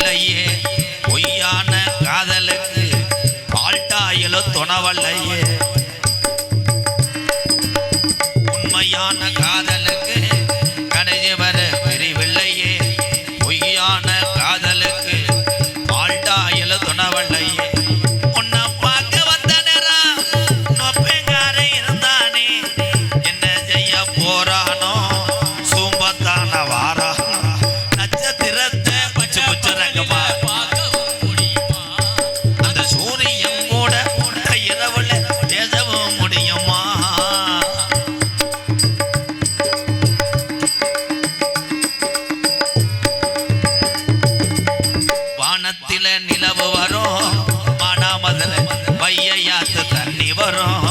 பிரிவில்லையே பொய்யான காதலுக்கு பால்டாயில துணவல்லையே உண்மையான காதலுக்கு கடைசி வர பிரிவில்லையே பொய்யான காதலுக்கு பால்டாயில துணவல்லையே உன்னை பார்க்க வந்த நேரம் நொப்பேங்கார இருந்தானே என்ன செய்ய போறானோ சூம்பத்தான வாரா நட்சத்திரத்தை பச்சு பச்சு ரங்கமா அந்த சூரியன் கூட இரவுல பேசவும் முடியுமா வானத்தில நிலவு வரும் மானாமதுல வையாத்து தண்ணி வரும்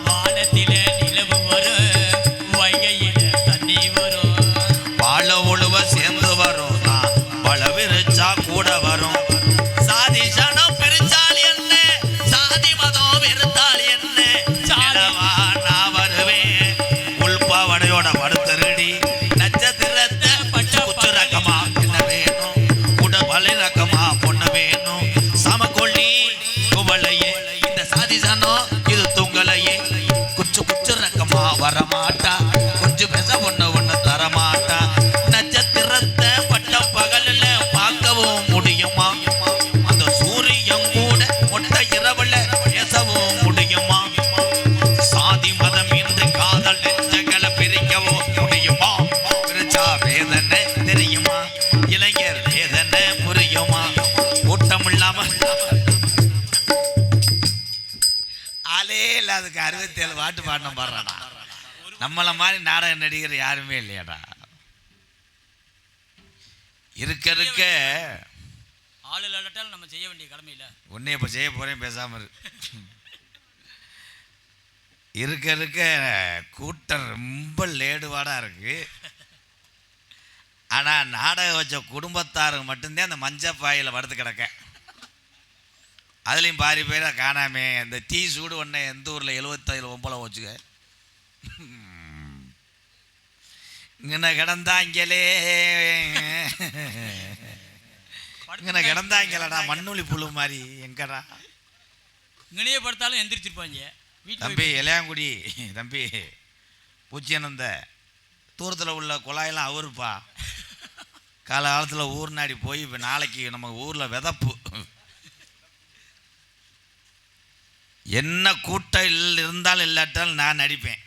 வானத்தில நிலவு வரும் வைகையில தண்ணி வரும் வாழ உழுவ சேர்ந்து வரும் பல விரிச்சா கூட வரும் சாதி சனம் பிரிச்சால் என்ன சாதி மதம் வெறுத்தால் என்ன நிலவா நான் வருவேன் உள்பாவடையோட படுத்தருடி நட்சத்திரத்தை பச்சை குச்சு ரகமா என்ன வேணும் உடல் ரகமா பொண்ணு வேணும் சமக்கொள்ளி குவளையே இந்த சாதி சனம் இது தூங்கலையே குச்சு குச்சு ரகமா வரமாட்டா கொஞ்சம் பேச ஒண்ணு ஒண்ணு தரமாட்டா நட்சத்திரத்தை பட்ட பகலில் பார்க்கவும் முடியுமா அந்த சூரியன் கூட மொட்டை இரவுல பேசவும் முடியுமா சாதி மதம் இன்றி காதல் நெஞ்சங்களை பிரிக்கவும் முடியுமா பிரிச்சா வேதனை தெரியுமா இளைஞர் வேதனை புரியுமா கூட்டம் இல்லாம ஆளே இல்லாதுக்கு 67 பாட்டு பாடணும் பாடுறாடா நம்மள மாதிரி நாடக நடிகர் யாருமே இல்லையாடா இருக்க இருக்க ஆளு இல்லாட்டாலும் நம்ம செய்ய வேண்டிய கடமை இல்லை உன்னை இப்ப செய்ய போறேன் பேசாம இருக்க இருக்க கூட்டம் ரொம்ப லேடுவாடா இருக்கு ஆனா நாடகம் வச்ச குடும்பத்தாருக்கு மட்டும்தான் அந்த மஞ்சள் பாயில படுத்து கிடக்க அதுலயும் பாதி பேரை காணாமே இந்த டீ சூடு ஒன்ன எந்த ஊர்ல 75 ஒம்பளம் வச்சுக்க இங்கே கிடந்தாங்களே இங்கே கிடந்தாங்களடா மண்ணுளி புழு மாதிரி எங்கடா இங்கனையே படுத்தாலும் எந்திரிச்சிருப்பாங்க தம்பி இளையாங்குடி தம்பி பூச்சியனந்த தூரத்தில் உள்ள குழாயெல்லாம் அவருப்பா காலகாலத்தில் ஊர் நாடி போய் இப்போ நாளைக்கு நம்ம ஊரில் விதப்பு என்ன கூட்டம் இருந்தாலும் இல்லாட்டாலும் நான் நடிப்பேன்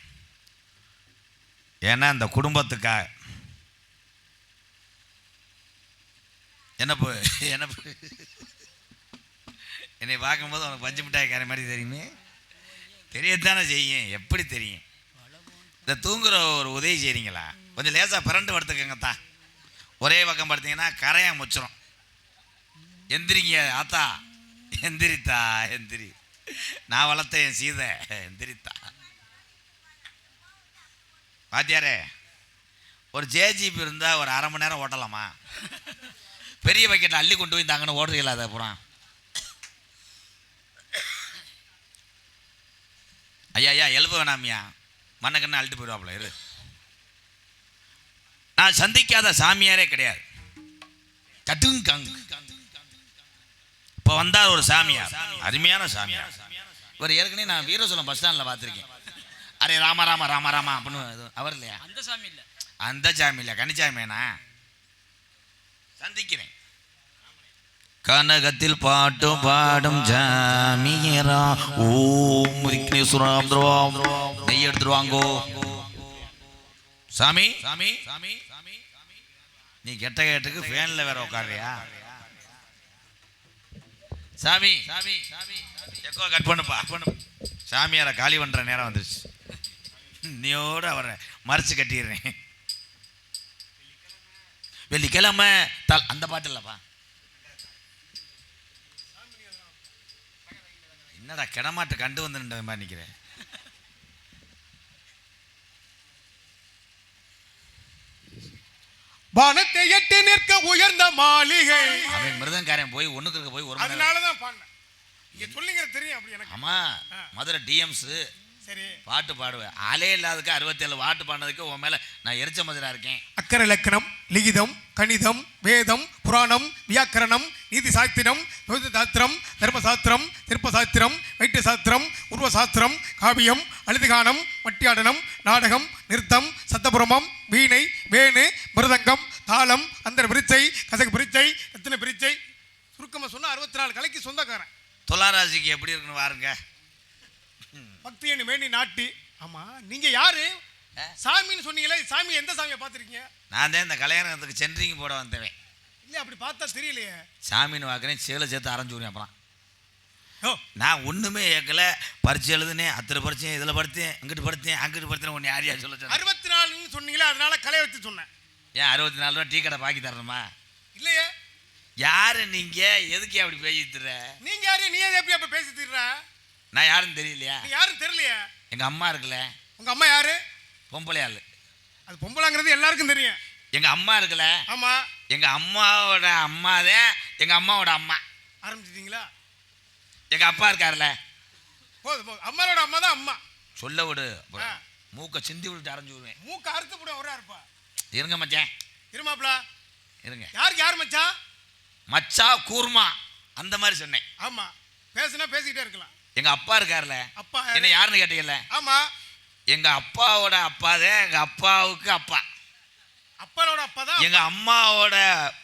ஏன்னா அந்த குடும்பத்துக்காக என்ன என்னை பார்க்கும்போது உனக்கு பஞ்சு மிட்டாய்க்கார மாதிரி தெரியுமே தெரியத்தானே செய்யும் எப்படி தெரியும் இந்த தூங்குற ஒரு உதவி செய்றீங்களா கொஞ்சம் லேசாக பிறண்டு படுத்துக்கங்கத்தா ஒரே பக்கம் படுத்தீங்கன்னா கரையா முச்சிரும் எந்திரிங்க ஆத்தா எந்திரித்தா எந்திரி நான் வளர்த்த என் சீதை எந்திரித்தா பாத்தியாரே ஒரு ஜேஜிபி இருந்தால் ஒரு 1/2 மணி நேரம் ஓட்டலாமா பெரிய பக்கெட்டில் அள்ளி கொண்டு போய் தாங்கன்னு ஓடுறீங்களா அதை அப்புறம் ஐயா எழுப்ப வேணாமியா மண்ணக்கண்ணு அள்ளிட்டு போயிடுவாப்புல இரு நான் சந்திக்காத சாமியாரே கிடையாது கட்டுங்க இப்போ வந்தார் ஒரு சாமியார் அருமையான சாமியார் இவர் ஏற்கனவே நான் வீரசோலம் பஸ் ஸ்டாண்டில் பார்த்துருக்கேன் அரே ராமா ராமா ராமா ராமா அப்படின்னு அவர் இல்லையா அந்த சாமி இல்லை அந்த சாமி இல்லையா கனிச்சாமியானா சந்திக்கிறேன் கனகத்தில் பாட்டு பாடும் ஜாமியரா ஓம் விக்னேஸ்வரம் நெய் எடுத்துருவாங்கோ சாமி சாமி சாமி நீ கெட்ட கேட்டுக்கு ஃபேன்ல வேற உட்காரியா சாமி சாமி எக்கோ கட் பண்ணுப்பா சாமியாரை காலி பண்ற நேரம் வந்துருச்சு நீயோட அவரை மறைச்சு கட்டிடுறேன் வெள்ளிக்கிழமை அந்த பாட்டு இல்லப்பா என்னடா கிடமாட்டு கண்டு வந்து மாதிரி நிற்கிறேன் வானத்தை எட்டி நிற்க உயர்ந்த மாளிகை அவன் மிருதங்காரன் போய் ஒண்ணுக்கு போய் ஒரு அதனாலதான் பாடினேன். நீங்க சொல்லுங்க தெரியும் அப்படி எனக்கு. ஆமா மதுரை டிஎம்ஸ் சரி. பாட்டு பாடுவேன். ஆளே இல்லாததுக்கு 67 பாட்டு பாடினதுக்கு உன் மேல நான் எரிச்ச மதுரா இருக்கேன். அக்கர இலக்கணம், லிகிதம், கணிதம், வேதம், புராணம், வியாக்கரணம், நீதி சாஸ்திரம், சாஸ்திரம், தர்மசாஸ்திரம், திருப்பசாஸ்திரம், வைத்திய சாஸ்திரம், உருவ சாஸ்திரம், காவியம், அழுதுகானம், மட்டியாடனம், நாடகம், நிறுத்தம், சத்தபுரமம், வீணை, வேணு, மிருதங்கம், தாளம், அந்தர பிரிச்சை, கசகு பிரிச்சை, எத்தனை பிரிச்சை, சுருக்கமாக சொன்னால் 64 கலைக்கு சொந்தக்காரன். துளாராசிக்கு எப்படி இருக்குன்னு பாருங்க. பக்தி எண்ணு மேனி நாட்டி. ஆமா, நீங்க யாரு? சாமின்னு சொன்னீங்களே, சாமி எந்த சாமியை பார்த்துருக்கீங்க? நான் தான் இந்த கல்யாணத்துக்கு சென்ட்ரிங் போட வந்தவன். இல்லை, அப்படி பார்த்தா தெரியலையே. சாமின்னு வாக்குறேன், சேலை சேர்த்து அரைஞ்சுக்கிறேன். அப்புறம் ஓ, நான் ஒன்றுமே கேட்கல. பரிச்சு எழுதுனேன், அத்தனை பரிச்சேன், இதில் படுத்தேன், அங்கிட்டு படுத்தேன், அங்கிட்டு படுத்தேன். ஒன்று யார் யார் சொல்ல 64 சொன்னீங்களே, அதனால கலையை வச்சு சொன்னேன். ஏன் 64 ரூபா டீ கடை பாக்கி தரணுமா? இல்லையே. யாரு நீங்க? எதுக்கு அப்படி பேசிட்டுற? நீங்க யாரு? நீ எப்படி அப்ப பேசி தீர்ற? நான் யாருன்னு தெரியலையா? நீ யாரும் தெரியலையா? எங்க அம்மா இருக்குல்ல. உங்க அம்மா யாரு? பொம்பளை ஆளு. அது பொம்பளாங்கிறது எல்லாருக்கும் தெரியும். எங்க அம்மா இருக்குல்ல. ஆமா. எங்க அம்மாவோட அம்மாதான் எங்க அம்மாவோட அம்மா. ஆரம்பிச்சிட்டீங்களா? எங்க அப்பா இருக்காருல்ல. போதும் போதும், அம்மாவோட அம்மா தான் அம்மா. சொல்ல விடு. மூக்க சிந்தி விட்டு அரைஞ்சு விடுவேன். மூக்க அறுத்து போட ஒரே இருப்பா. இருங்க மச்சான். இருமாப்ளா. இருங்க. யாருக்கு யார் மச்சான்? மச்சா கூர்மா அந்த மாதிரி சொன்னேன். ஆமா, பேசுனா பேசிக்கிட்டே இருக்கலாம். எங்க அப்பா இருக்காருல்ல. அப்பா என்ன யாருன்னு கேட்டீங்கல்ல. ஆமா. எங்க அப்பாவோட அப்பாதான் எங்க அப்பாவுக்கு அப்பா. அப்பாவோட அப்பா தான் எங்க அம்மாவோட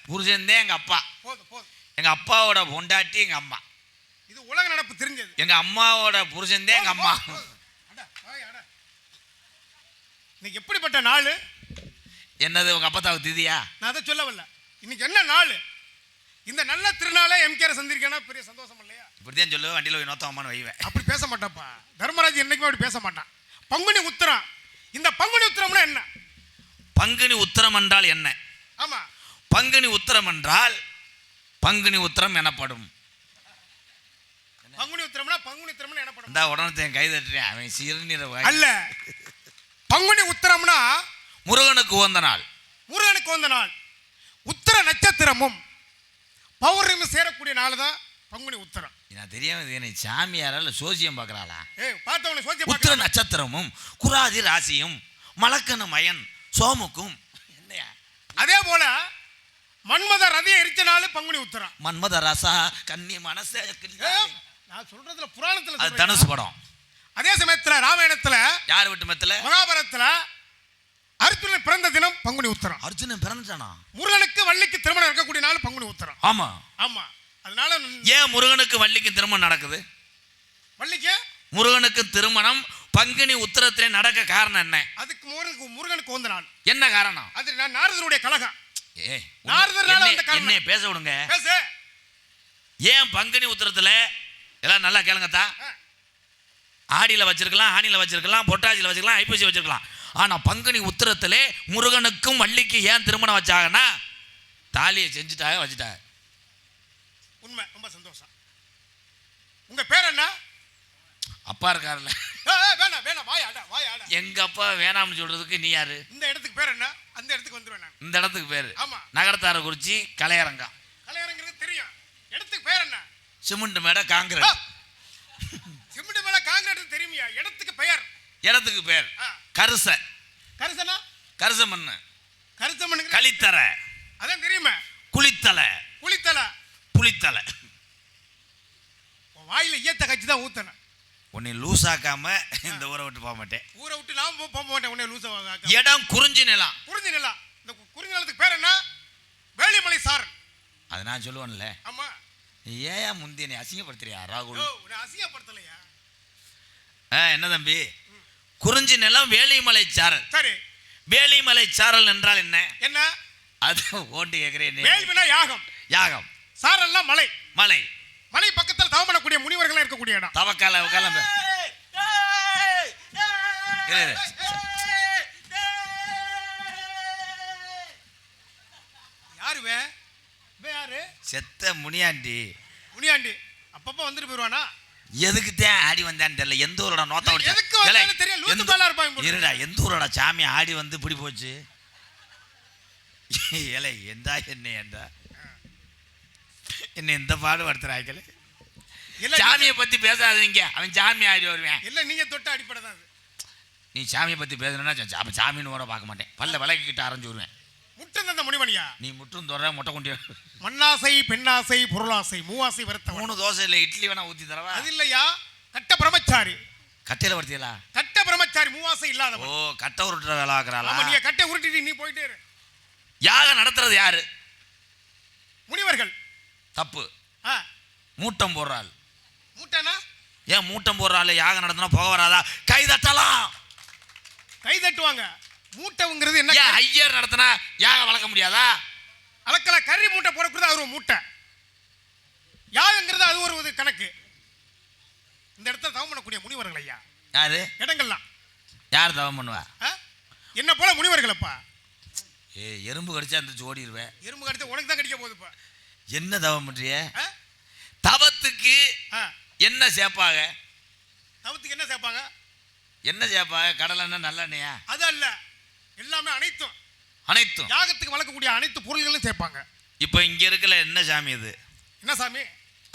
புருஷன் தான் எங்க அப்பா. போதும் போதும். எங்க அப்பாவோட பொண்டாட்டி எங்க அம்மா. இது உலக நடப்பு தெரிஞ்சது. எங்க அம்மாவோட புருஷன் தான் எங்க அம்மா. இன்னைக்கு எப்படிப்பட்ட நாள்? என்னது உங்க அப்பத்தாவுக்கு திதியா? நான் அதை சொல்லவில்ல. இன்னைக்கு என்ன நாள்? இந்த நல்ல திருநாளே எம்கேரை சந்திருக்கேன்னா பெரிய சந்தோஷம் இல்லையா? இப்படிதான் சொல்லுவேன். வண்டியில் போய் நோத்தம்மான்னு வைவேன். அப்படி பேச மாட்டாப்பா. தர்மராஜ் என்னைக்குமே அப்படி பேச மாட்டான். பங்குனி உத்திரம். இந்த பங்குனி உத்திரம்னா என்ன? பங்குனி உத்திரம் என்றால் என்ன? ஆமா, பங்குனி உத்திரம் என்றால் பங்குனி உத்திரம் எனப்படும். பங்குனி உத்திரம்னா பங்குனி உத்திரம்னு எனப்படும். இந்த உடனே கை தட்டுறேன். அவன் சிறுநீர அல்ல. பங்குனி உத்திரம்னா முருகனுக்கு உகந்த நாள். முருகனுக்கு உகந்த நாள். உத்திர நட்சத்திரமும் பௌர்ணமி சேரக்கூடிய நாள் தான் பங்குனி உத்திரம். நான் தெரியாம என்ன சாமியாரா இல்ல சோசியம் பார்க்கறாளா? பார்த்தவனை சோசியம் உத்திர நட்சத்திரமும் குராதி ராசியும் மலக்கண மயன் சோமுக்கும் என்னையா? அதே போல மன்மத ரதியை எரிச்ச நாள் பங்குனி உத்திரம். மன்மத ரசா கன்னி மனச. நான் சொல்றதுல புராணத்துல அது தனுசு படம். அதே சமயத்துல ராமாயணத்துல யார் விட்டு மெத்தல மகாபாரதத்துல அர்ஜுனன் பிறந்த தினம் பங்குனி உத்திரம். அர்ஜுனன் பிறந்துட்டானா? முருகனுக்கு வள்ளிக்கு திருமணம் இருக்கக்கூடிய நாள் பங்குனி உத்திரம். ஆமா ஆமா. அதனால ஏன் முருகனுக்கு வள்ளிக்கு திருமணம் நடக்குது? வள்ளிக்கு முருகனுக்கு திருமணம் பங்குனி உத்திரத்திலே நடக்க காரணம் என்ன? அதுக்கு முருகனுக்கு வந்த நாள். என்ன காரணம்? அது நாரதருடைய கலகம். நாரதர் என்ன பேச விடுங்க. பேசு. ஏன் பங்குனி உத்திரத்துல எல்லாம் நல்லா கேளுங்கத்தா. ஆடியில வச்சிருக்கலாம், ஆணியில வச்சிருக்கலாம், பொட்டாசியில வச்சிருக்கலாம், ஐப்பசி வச்சிருக்கலாம். ஆனா பங்குனி உத்திரத்திலே முருகனுக்கும் வள்ளிக்கு ஏன் திருமணம் வச்சாங்கன்னா தாலியை செஞ்சுட்டாங்க, வச்சுட்டாங்க. உண்மை. ரொம்ப சந்தோஷம். உங்க பேர் என்ன? அப்பா இருக்காருல்ல. வேணாம் வேணாம், வாயாடா வாயாடா. எங்க அப்பா வேணாம்னு சொல்றதுக்கு நீ யாரு? இந்த இடத்துக்கு பேர் என்ன? அந்த இடத்துக்கு வந்துருவேன் நான். இந்த இடத்துக்கு பேரு ஆமா, நகரத்தாரக்குறிச்சி கலையரங்கம். கலையரங்கிறது தெரியும். இடத்துக்கு பேர் என்ன? Cement made concrete. சிமெண்ட் மேல காங்கிரீட் தெரியுமியா? இடத்துக்கு பெயர். இடத்துக்கு பேர் கரிச. கரிசனா? கரிச மண்ணு. கரிச மண்ணு. களித்தர. அதான் தெரியுமே. குளித்தலை. குளித்தலை. புளித்தலை. வாயில ஈயத்தை கட்சி தான் ஊத்தணும். உன்னை லூசாக்காம இந்த ஊரை விட்டு போக மாட்டேன். ஊரை விட்டு நான் போக மாட்டேன். உன்னை லூசா. இடம் குறிஞ்சி நிலம். குறிஞ்சி நிலம். இந்த குறிஞ்சி நிலத்துக்கு பேர் என்ன? வேலிமலை சாரல். அதை நான் சொல்லுவேன்ல. ஆமா. ஏன் முந்தி நீ அசிங்கப்படுத்துறியா ராகுல்? உன்னை அசிங்கப்படுத்தலையா? என்ன தம்பி? குறிஞ்சி நிலம் வேலிமலை சாரல். சரி. வேலிமலை சாரல் என்றால் என்ன? என்ன? அது ஓட்டு கேட்கிறேன். வேலிமலை யாகம். யாகம். சாரல்னா மலை. மலை. மலை பக்கத்தில் தவம் பண்ணக்கூடிய முனிவர்கள் இருக்கக்கூடிய இடம். தவக்கால உட்கார்ந்து யாருவே? யாரு? செத்த முனியாண்டி. முனியாண்டி அப்பப்ப வந்துட்டு போயிருவானா? எதுக்கு தான் ஆடி வந்தான்னு தெரியல. எந்த ஊரோட நோத்த இருடா. எந்த ஊரோட சாமி ஆடி வந்து இப்படி போச்சு? ஏலை எந்தா என்ன ஏண்டா என்ன இந்த பாடு படுத்துறாய்களே. இல்ல, சாமியை பத்தி பேசாதீங்க, அவன் சாமி ஆடி வருவேன். இல்ல நீங்க தொட்ட அடிப்படை தான் அது. நீ சாமியை பத்தி பேசணும்னா அப்ப சாமின்னு கூட பார்க்க மாட்டேன், பல்ல விளக்கிக்கிட்டு அரைஞ்சு வருவேன். முட்டம் தந்த முனிமணியா, நீ முற்றும் தோற மொட்டை கொண்டு மண்ணாசை பெண்ணாசை பொருளாசை மூவாசை வருத்த 3 தோசை இல்லை இட்லி வேணா ஊத்தி தரவா? அது இல்லையா, கட்ட பிரம்மச்சாரி. கட்டையில படுத்தியலா? கட்ட பிரம்மச்சாரி மூவாசை இல்லாத. ஓ, கட்டை உருட்டுற வேலை ஆக்குறாளா? ஆமா, நீங்க கட்டை உருட்டிட்டு நீ போயிட்டே இரு. யாகம் நடத்துறது யாரு? முனிவர்கள். தப்பு. ஆ, மூட்டம் போடுறாள். மூட்டனா? ஏன் மூட்டம் போடுறாள்? யாகம் நடத்தினா போக வராதா? கை தட்டலாம். கை தட்டுவாங்க. மூட்டைங்கிறது என்ன? ஏன் ஐயர் நடத்தினா யாகம் வளர்க்க முடியாதா? அளக்கல கறி மூட்டை போடக்கூடாது, அது ஒரு மூட்டை. யாகங்கிறது அது ஒரு கணக்கு. இந்த இடத்துல தவம் பண்ணக்கூடிய முனிவர்கள் ஐயா. யாரு? இடங்கள்லாம் யார் தவம் பண்ணுவா? என்ன போல முனிவர்களப்பா. எறும்பு கடிச்சா அந்த ஓடிடுவேன். எறும்பு கடிச்சா உனக்கு தான் கடிக்க போகுதுப்பா. என்ன தவம் பண்றிய? தவத்துக்கு என்ன சேர்ப்பாங்க? தவத்துக்கு என்ன சேர்ப்பாங்க? என்ன சேர்ப்பாங்க? கடலெண்ணெய் நல்லெண்ணெயா? அது அல்ல, எல்லாமே அனைத்தும் அனைத்தும் யாகத்துக்கு வளர்க்கக்கூடிய அனைத்து பொருள்களும் சேர்ப்பாங்க. இப்போ இங்க இருக்கல என்ன சாமி இது? என்ன சாமி?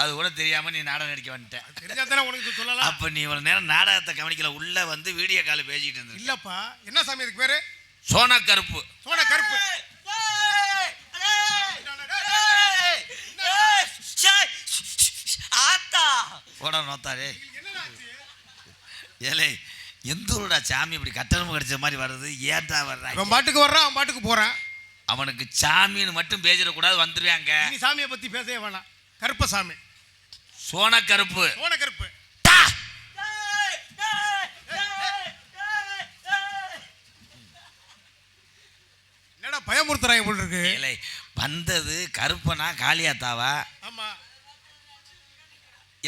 அது கூட தெரியாம நீ நாடகம் நடிக்க வந்துட்ட. தெரிஞ்சா தானே உனக்கு சொல்லலாம். அப்ப நீ இவ்வளவு நேரம் நாடகத்தை கவனிக்கல, உள்ள வந்து வீடியோ கால் பேசிட்டு இருந்த. இல்லப்பா, என்ன சாமி இதுக்கு பேரு? சோனா கருப்பு. சோனா கருப்பு. போடா நோத்தாரே. ஏலே, எந்த ஊருடா சாமி இப்படி கட்டணம் கடிச்ச மாதிரி வர்றது? ஏன்டா வர்றான்? அவன் பாட்டுக்கு வர்றான், அவன் பாட்டுக்கு போறான். அவனுக்கு சாமின்னு மட்டும் பேசிடக்கூடாது, வந்துருவாங்க. நீ சாமியை பத்தி பேசவே வேணாம். கருப்பசாமி. சோனா கருப்பு. சோனா கருப்பு. என்னடா பயமுறுத்துறாங்க போல இருக்கு. ஏலே, வந்தது கருப்பனா காளியாத்தாவா? ஆமா.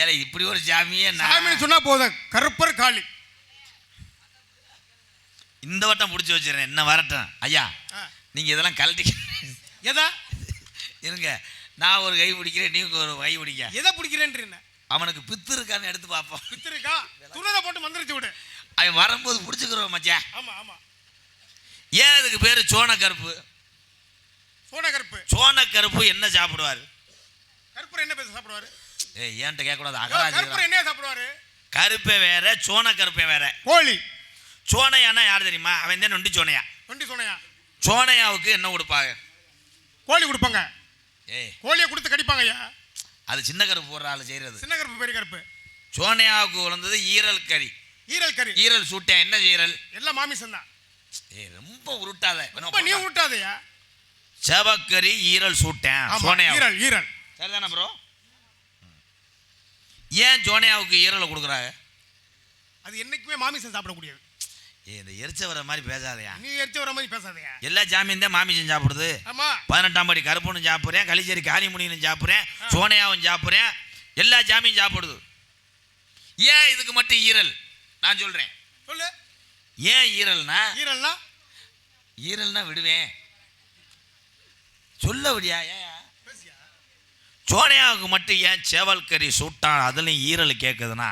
ஏலே, இப்படி ஒரு சாமியே சாமின்னு சொன்னா போதும், கருப்பர் காளி. இந்த வட்டம் பிடிச்சி வச்சிடறேன், என்ன வரட்டும் ஐயா. நீங்க இதெல்லாம் கழட்டி எதா இருங்க, நான் ஒரு கை பிடிக்கிறேன், நீங்க ஒரு கை பிடிக்க. எதை பிடிக்கிறேன்? அவனுக்கு பித்து இருக்கான்னு எடுத்து பார்ப்போம். பித்து இருக்கா? துணரை போட்டு மந்திரிச்சு விடு. அவன் வரும்போது பிடிச்சிக்கிறோம் மச்சான். ஆமா ஆமா. ஏன் அதுக்கு பேரு சோன கருப்பு? சோன கருப்பு. சோன கருப்பு என்ன சாப்பிடுவாரு? கருப்பர் என்ன பேச சாப்பிடுவாரு? ஏன்ட்ட கேட்க கூடாது. கருப்பர் என்ன சாப்பிடுவாரு? கருப்பே வேற, சோன கருப்பே வேற. கோழி. சோனையானா யார் தெரியுமா? அவன் தான் நொண்டி சோனையா. நொண்டி சோனையா. சோனையாவுக்கு என்ன கொடுப்பாங்க? கோழி கொடுப்பாங்க. கோழியை கொடுத்து கடிப்பாங்க ஐயா. அது சின்ன கருப்பு போடுற ஆள் செய்யறது. சின்ன கருப்பு பெரிய கருப்பு. சோனையாவுக்கு வளர்ந்தது ஈரல் கறி. ஈரல் கறி. ஈரல் சூட்டேன். என்ன ஈரல்? எல்லாம் மாமிசம் தான். ரொம்ப உருட்டாத. நீ உருட்டாதயா. செவக்கறி ஈரல் சூட்டேன். சோனையா ஈரல். ஈரல் சரிதானே ப்ரோ? ஏன் சோனையாவுக்கு ஈரலை கொடுக்குறாங்க? அது என்னைக்குமே மாமிசம் சாப்பிடக்கூடியது. இந்த எரிச்ச வர மாதிரி பேசாதையா. நீ எரிச்ச வர மாதிரி பேசாதையா. எல்லா ஜாமியும் தான் மாமிசம் சாப்பிடுது. ஆமா. 18ஆம் படி கருப்புன்னு சாப்பிட்றேன், களிச்சேரி காளிமுனியும் சாப்பிட்றேன், சோனையாவும் சாப்பிட்றேன், எல்லா ஜாமியும் சாப்பிடுது. ஏன் இதுக்கு மட்டும் ஈரல்? நான் சொல்றேன். சொல்லு. ஏன் ஈரல்னா? ஈரல்னா ஈரல்னா விடுவேன். சொல்ல விடியா? ஏன் சோனையாவுக்கு மட்டும் ஏன் சேவல் கறி சூட்டான் அதுலயும் ஈரல் கேட்குதுன்னா,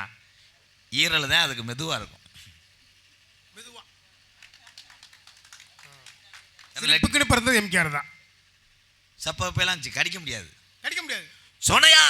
ஈரல் தான் அதுக்கு மெதுவா இருக்கும். சிரிப்புக்குன்னு பிறந்தது எம்கேஆர் தான். சப்பெல்லாம் கடிக்க முடியாது. கடிக்க முடியாது. சோனையா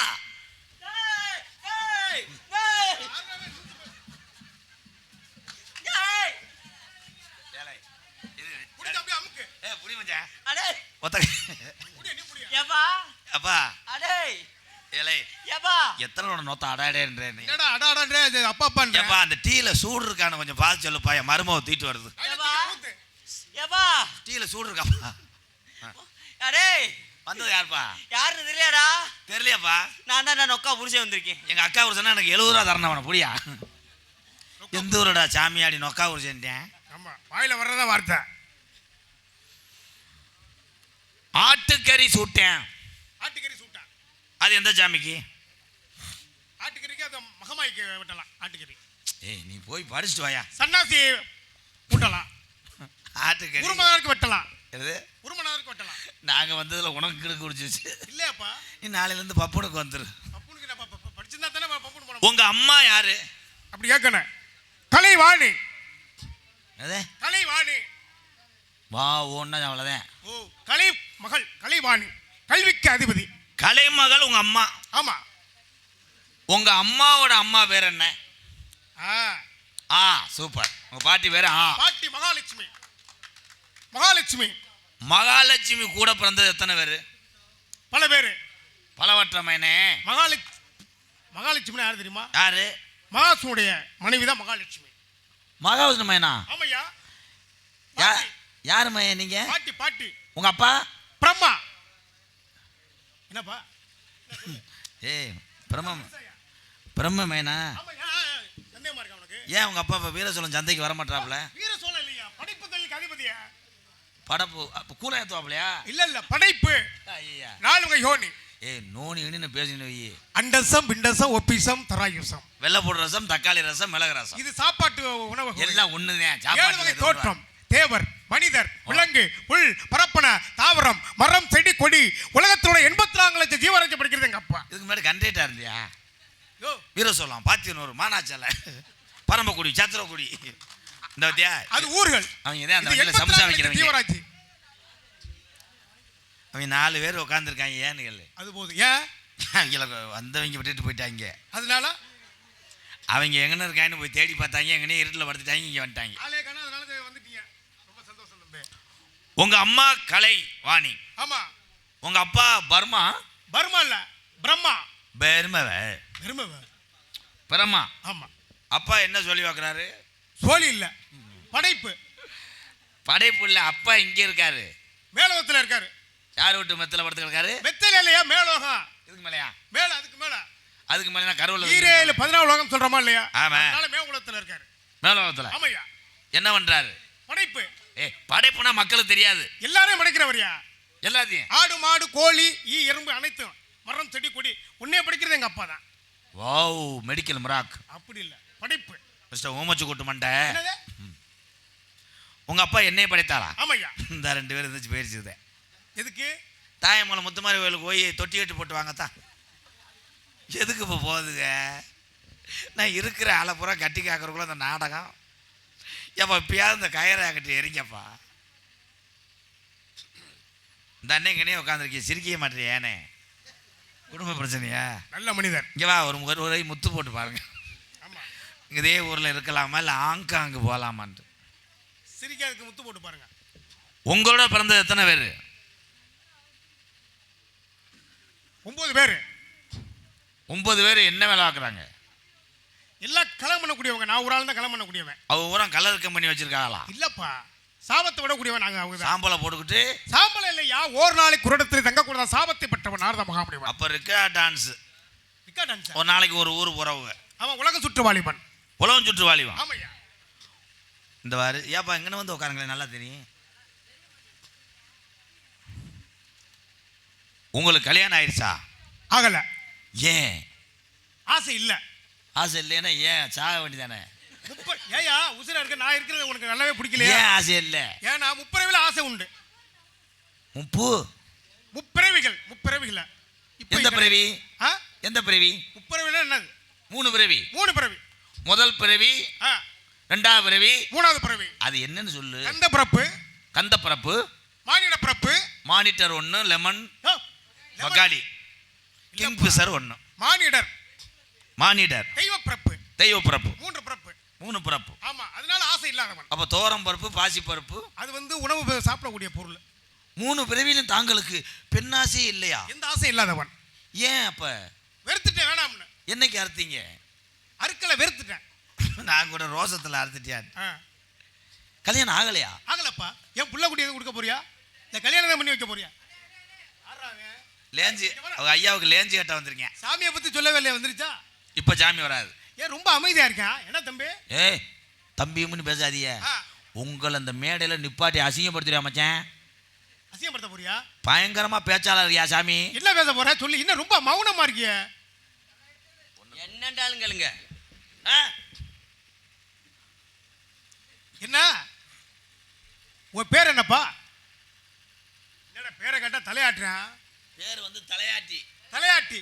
அந்த டீல சூடு இருக்கான கொஞ்சம் பார்த்து சொல்லுப்பா. என் மருமக தூக்கிட்டு வருது. டீல சூடு இருக்காப்பா. வந்தது யாருப்பா? யாரு தெரியலடா? தெரியலையாப்பா. நான் அக்கா புரிச்சே வந்திருக்கேன். எங்க அக்கா புருஷனா எனக்கு 70 ரூபா தரணும். அவனை புரியா? எந்த ஊருடா சாமியாடி நொக்கா புருஷன்ட்டேன். ஆமா, வாயில வர்றதா வார்த்தை. ஆட்டுக்கறி சூட்டேன். ஆட்டுக்கறி சூட்டா. அது எந்த சாமிக்கு? ஆட்டுக்கறிக்கு அது மகமாய்க்கு வெட்டலாம். ஆட்டுக்கறி. நீ போய் படிச்சுட்டு வாயா. சன்னாசி ஊட்டலாம். ஆட்டுக்கறி உருமனாருக்கு வெட்டலாம். எது? உருமனாருக்கு வெட்டலாம். நாங்க வந்ததுல உனக்கு கிடக்கு குடிச்சிச்சு. இல்லையாப்பா. நீ நாளையில இருந்து பப்புனுக்கு வந்துரு. பப்புனுக்கு நான் படிச்சிருந்தா தானே பப்புனு போன. உங்க அம்மா யாரு? அப்படி கேட்கணும். கலைவாணி. எது? கலைவாணி. வா ஓன்னா அவ்வளவுதான். ஓ, கலை மகள் கலைவாணி. கல்விக்கு அதிபதி. கலைமகள் உங்க அம்மா. ஆமா. உங்க அம்மாவோட அம்மா பேர் என்ன? ஆ ஆ சூப்பர். உங்க பாட்டி பேர்? ஆ பாட்டி மகாலட்சுமி. மகாலட்சுமி. மகாலட்சுமி கூட பிறந்தது எத்தனை பேர்? பல பேர். பலவற்றமைனே. மகாலட்சுமி யார் தெரியுமா? யாரு? மகாசுடைய மனைவி தான் மகாலட்சுமி. மகாவிஷ்ணு மைனா? ஆமையா. யாரு மையா நீங்க? பாட்டி பாட்டி. உங்க அப்பா? பிரம்மா. என்னப்பா? ஏய் பிரம்ம மைனா. சந்தேகமா இருக்கா உனக்கு? ஏன் உங்க அப்பா இப்ப வீரசோழன் சந்தைக்கு வர மாட்டாப்ல? வீரசோழன் இல்லையா, படைப்பு தொழிலுக்கு அதிபதியா? படப்பு கூல ஏத்துவாப்லையா? இல்ல படைப்பு. ஐயா நாலுங்க யோனி. ஏய் நோனி இன்னு பேசினு வை. அண்டசம் பிண்டசம் ஒப்பிசம் தராயுசம். வெள்ளை போடு ரசம், தக்காளி ரசம், மிளகு ரசம். இது சாப்பாட்டு உணவு. எல்லாம் ஒண்ணுதான். சாப்பாட்டு தோற்றம். தேவர், மனிதர், விலங்கு, புல், பரப்பன, தாவரம், மரம், செடி, கொடி, உலகத்தோட 84 லட்சம் ஜீவராசி படிக்கிறது எங்க அப்பா. இதுக்கு முன்னாடி கண்டேட்டா இருந்தியா? வீரசோழம், பாத்தியனூர், மானாச்சலை, பரம்பக்குடி, சத்திரக்குடி. இந்த பத்தியா அது ஊர்கள். அவங்க தான் அந்த வண்டியில் சம்சா வைக்கிறவங்க. ஜீவராசி அவங்க 4 பேர் உட்காந்துருக்காங்க. ஏன்னு கேளு. அது போதும். ஏன் அவங்களுக்கு வந்தவங்க விட்டுட்டு போயிட்டாங்க. அதனால அவங்க எங்கன்னு இருக்காங்கன்னு போய் தேடி பார்த்தாங்க. எங்கனே இருட்டில் படுத்துட்டாங்க. இங்கே வந்துட்டாங்க. அதனால வந்துட்டீங்க. ரொம்ப சந்தோஷம் தம்பி. உங்க அம்மா கலை வாணி. ஆமா. உங்க அப்பா பர்மா? பர்மா இல்ல, பிரம்மா. பிரம்மா. ஆமா. அப்பா என்ன சொல்லி வைக்கிறாரு? சோழி இல்ல, படைப்பு. படைப்பு இல்ல, அப்பா இங்க இருக்காரு, மேலோகத்துல இருக்காரு. யார் விட்டு மெத்தல படுத்து இருக்காரு? மெத்தல இல்லையா, மேலோகம். இதுக்கு மேலயா? மேல, அதுக்கு மேல. அதுக்கு மேல கருவல 14 லோகம் சொல்றமா இல்லையா? ஆமா. அதனால மேலோகத்துல இருக்காரு. மேலோகத்துல. ஆமாய்யா. என்ன பண்றாரு? படைப்பு. படைப்புனா மக்களுக்கு தெரியாது. எல்லாரையும் படைக்கிறவரியா? எல்லாத்தையும். ஆடு மாடு கோழி ஈ எறும்பு அனைத்தும், மரம் செடி கொடி உன்னைய படைக்கிறது எங்க அப்பா தான். Wow, medical miracle. அப்படி இல்ல, படைப்பு. மிஸ்டர் ஓமச்சு கூட்டு மண்டை. என்னது? உங்க அப்பா என்னைய படைத்தாரா? ஆமாய்யா. இந்த 2 பேர் இருந்துச்சு போயிருச்சுதே. எதுக்கு? தாயமலை முத்துமாரி கோயிலுக்கு போய் தொட்டி கட்டி போட்டு வாங்கத்தான். எதுக்கு இப்போ போகுதுங்க? நான் இருக்கிற ஆளை பூரா கட்டி காக்கிறக்குள்ள அந்த நாடகம். ஏப்பா இப்பயாவது இந்த கயிறை கட்டி எரிங்கப்பா. இந்த அன்னைங்கனே உட்காந்துருக்கீங்க, சிரிக்கவே மாட்டேன். ஏனே குடும்ப பிரச்சனையா? நல்ல மனிதர். இங்கே வா, ஒரு முத்து போட்டு பாருங்க. ஆமாம், இதே ஊரில் இருக்கலாமா இல்லை ஆங்காங்கு போகலாமான்ட்டு சிரிக்காதுக்கு முத்து போட்டு பாருங்க. உங்களோட பிறந்தது எத்தனை பேர்? 9 பேர். 9 பேர் என்ன வேலை பார்க்குறாங்க? எல்லாம் கல்யாணம் பண்ணக்கூடியவங்க. நான் ஒரு ஆள் தான் கல்யாணம் பண்ணக்கூடியவன். அவங்க பூரா கலர் கம்பெனி வச்சிருக்காங்களா? இல்லப்பா, சாபத்தை விடக்கூடியவன் நாங்கள். அவங்க சாம்பலை போட்டுக்கிட்டு. சாம்பலை இல்லையா, ஒரு நாளைக்கு குரடத்தில் தங்கக்கூடாத சாபத்தை பெற்றவன் நாரத மகாமுனிவன். அப்போ ரிக்கா டான்ஸ். ஒரு நாளைக்கு ஒரு ஊர் போறவங்க. அவன் உலக சுற்று வாலிபன். உலகம் சுற்று வாலிபன். ஆமையா. இந்த வாரு ஏப்பா எங்கன்னு வந்து உட்காருங்களேன், நல்லா தெரியும். உங்களுக்கு கல்யாணம் ஆயிடுச்சா? ஆகல. ஏன்? ஆசை இல்ல. ஆசை இல்லைன்னா ஏன் சாக வேண்டியதானே? ஏயா உசுரா இருக்க, நான் இருக்கிறது உனக்கு நல்லாவே பிடிக்கலையா? ஏன் ஆசை இல்லை? ஏன்னா முப்பிறவில ஆசை உண்டு. முப்பிறவிகள். எந்த பிறவி? எந்த பிறவி? முப்பிறவில என்னது? 3 பிறவி. 3 பிறவி. முதல் பிறவி, 2வது பிறவி, 3வது பிறவி. அது என்னன்னு சொல்லு. கந்த பிறப்பு. கந்த பிறப்பு. மானிட பிறப்பு. மானிட்டர் 1, லெமன் பகாடி, கிங் பிஷர் 1. மானிடர். தெய்வ பிறப்பு. 3 பிறப்பு. 3 பிறப்பு. ஆமா, அதனால ஆசை இல்லாதவன். அப்ப தோரம் பருப்பு, பாசி பருப்பு, அது வந்து உணவு சாப்பிடக்கூடிய பொருள். 3 பிறவியிலும் தாங்களுக்கு பெண்ணாசை இல்லையா? எந்த ஆசை இல்லாதவன். ஏன்? அப்ப வெறுத்துட்டேன், வேணாம்னு. என்னைக்கு அறுத்தீங்க? அறுக்கல, வெறுத்துட்டேன். நான் கூட ரோசத்துல அறுத்துட்டேன். கல்யாணம் ஆகலையா? ஆகலப்பா. என் புள்ள குட்டி எதுவும் கொடுக்க போறியா, இல்ல கல்யாணம் பண்ணி வைக்க போறியா? லேஞ்சி அவங்க ஐயாவுக்கு லேஞ்சி கட்ட வந்திருக்கேன். சாமியை பத்தி சொல்லவே இல்லையா? வந்துருச்சா? இப்ப சாமி வராது. ஏன் ரொம்ப அமைதியா இருக்கா? என்ன தம்பி? ஏய் தம்பின்னு பேசாதீங்க. உங்களை அந்த மேடையில நிப்பாட்டி அசிங்கப்படுத்துறியா மச்சான்? அசிங்கப்படுத்த போறியா? பயங்கரமா பேச்சாளரியா சாமி? என்ன பேச போற சொல்லி? இன்னும் ரொம்ப மௌனமா இருக்கிய. என்னண்டாலுங்களுங்க. என்ன உன் பேர் என்னப்பா? என்னடா பேரை கேட்டா தலையாட்டுறான். பேர் வந்து தலையாட்டி. தலையாட்டி.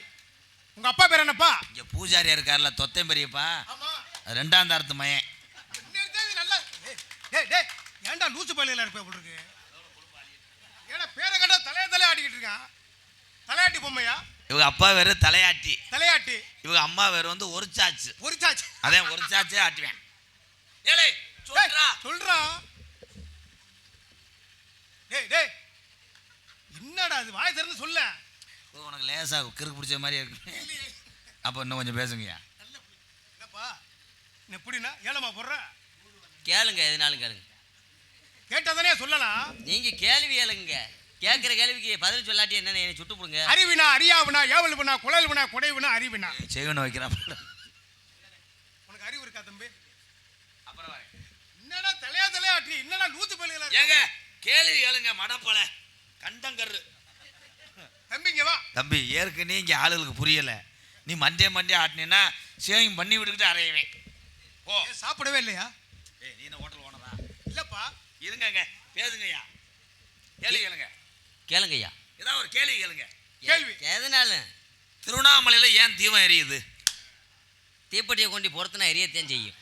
உங்க அப்பா பேர் என்னப்பா? இங்க பூஜாரியா இருக்கார்ல தொத்தம் பெரியப்பா. ஆமா, 2ஆம் தரத்து மயன். நல்லா ஏன்டா லூசு பள்ளியில இருப்ப போல இருக்கு. ஏன்னா பேரை கேட்டா தலையாட்டிக்கிட்டு இருக்கான். தலையாட்டி பொம்மையா? இவங்க அப்பா வேறு தலையாட்டி, தலையாட்டி. இவங்க அம்மா வேறு வந்து ஒரு சாச்சு. ஒரு சாச்சு. அதே ஒரு சாச்சே ஆட்டுவேன். ஏலே சொல்றா சொல்றா. டேய் டேய், என்னடா அது? வாய் திறந்து சொல்ல. உனக்கு லேசா கிறுக்கு பிடிச்ச மாதிரி இருக்கு. அப்போ இன்னும் கொஞ்சம் பேசுங்கய்யா. என்னப்பா எப்படின்னா ஏலமா போடுற? கேளுங்க, எதுனாலும் கேளுங்க. கேட்டாதானே சொல்லலாம். நீங்க கேள்வி கேளுங்க. கேட்குற கேள்விக்கு பதில் சொல்லாட்டி என்னன்னு என்னை சுட்டு போடுங்க. அறிவினா, அறியாவினா, ஏவல்வினா, குழல்வினா, குடைவினா, அறிவினா. செய்வன வைக்கிறான். உனக்கு அறிவு இருக்கா தம்பி? அப்புறம் என்னடா தலையாட்டி? என்னடா நூத்து பல்லுகளா? ஏங்க கேள்வி கேளுங்க. மடப்பல கண்டங்கரு தம்பிங்க வா. தம்பி ஏற்கனவே இங்கே ஆளுகளுக்கு புரியலை. நீ மண்டே ஆட்டினா சேவிங் பண்ணி விட்டுக்கிட்டு அரையவேன். ஓ சாப்பிடவே இல்லையா? ஏய் நீ என்ன ஹோட்டல் ஓனதா? இல்லப்பா. இருங்கங்க பேசுங்கய்யா. கேள்வி கேளுங்க. கேளுங்கய்யா. ஏதாவது ஒரு கேள்வி கேளுங்க. கேள்வி எதனாலும் திருவண்ணாமலையில் ஏன் தீபம் எரியுது? தீப்பெட்டியை கொண்டு பொறுத்துனா எரியத்தான் செய்யும்.